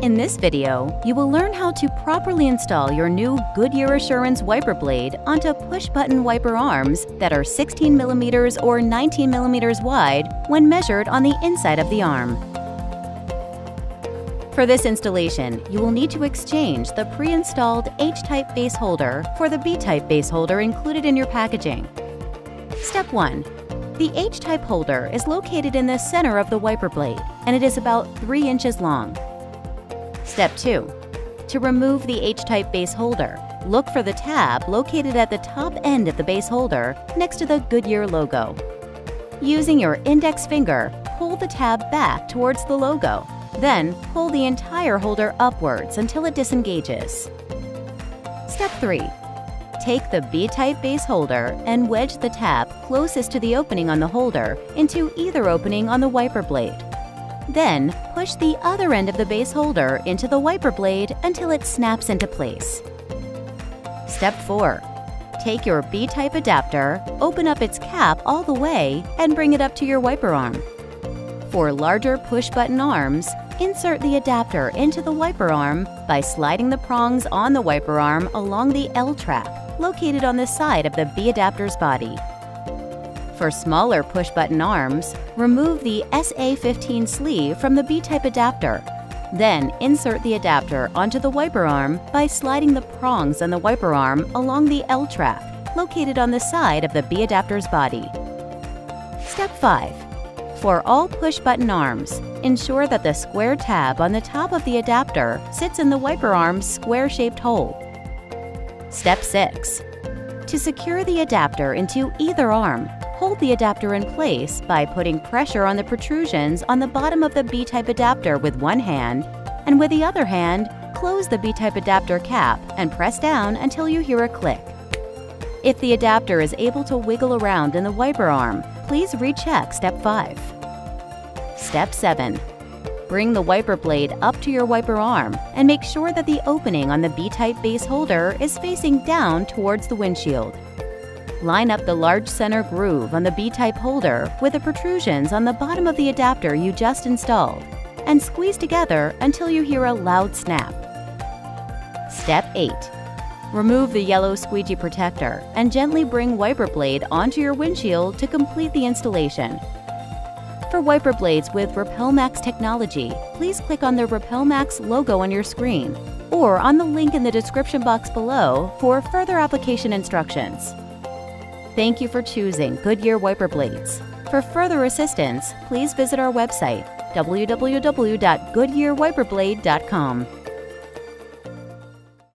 In this video, you will learn how to properly install your new Goodyear Assurance wiper blade onto push-button wiper arms that are 16 millimeters or 19 millimeters wide when measured on the inside of the arm. For this installation, you will need to exchange the pre-installed H-type base holder for the B-type base holder included in your packaging. Step 1. The H-type holder is located in the center of the wiper blade, and it is about 3 inches long. Step 2. To remove the H-type base holder, look for the tab located at the top end of the base holder next to the Goodyear logo. Using your index finger, pull the tab back towards the logo. Then, pull the entire holder upwards until it disengages. Step 3. Take the B-type base holder and wedge the tab closest to the opening on the holder into either opening on the wiper blade. Then, push the other end of the base holder into the wiper blade until it snaps into place. Step 4. Take your B-type adapter, open up its cap all the way, and bring it up to your wiper arm. For larger push-button arms, insert the adapter into the wiper arm by sliding the prongs on the wiper arm along the L track located on the side of the B adapter's body. For smaller push-button arms, remove the SA15 sleeve from the B-type adapter. Then insert the adapter onto the wiper arm by sliding the prongs on the wiper arm along the L track located on the side of the B adapter's body. Step 5. For all push-button arms, ensure that the square tab on the top of the adapter sits in the wiper arm's square-shaped hole. Step 6. To secure the adapter into either arm, hold the adapter in place by putting pressure on the protrusions on the bottom of the B-type adapter with one hand, and with the other hand, close the B-type adapter cap and press down until you hear a click. If the adapter is able to wiggle around in the wiper arm, please recheck Step 5. Step 7. Bring the wiper blade up to your wiper arm and make sure that the opening on the B-type base holder is facing down towards the windshield. Line up the large center groove on the B-type holder with the protrusions on the bottom of the adapter you just installed, and squeeze together until you hear a loud snap. Step 8. Remove the yellow squeegee protector and gently bring wiper blade onto your windshield to complete the installation. For wiper blades with RepelMax technology, please click on the RepelMax logo on your screen or on the link in the description box below for further application instructions. Thank you for choosing Goodyear wiper blades. For further assistance, please visit our website, www.goodyearwiperblade.com.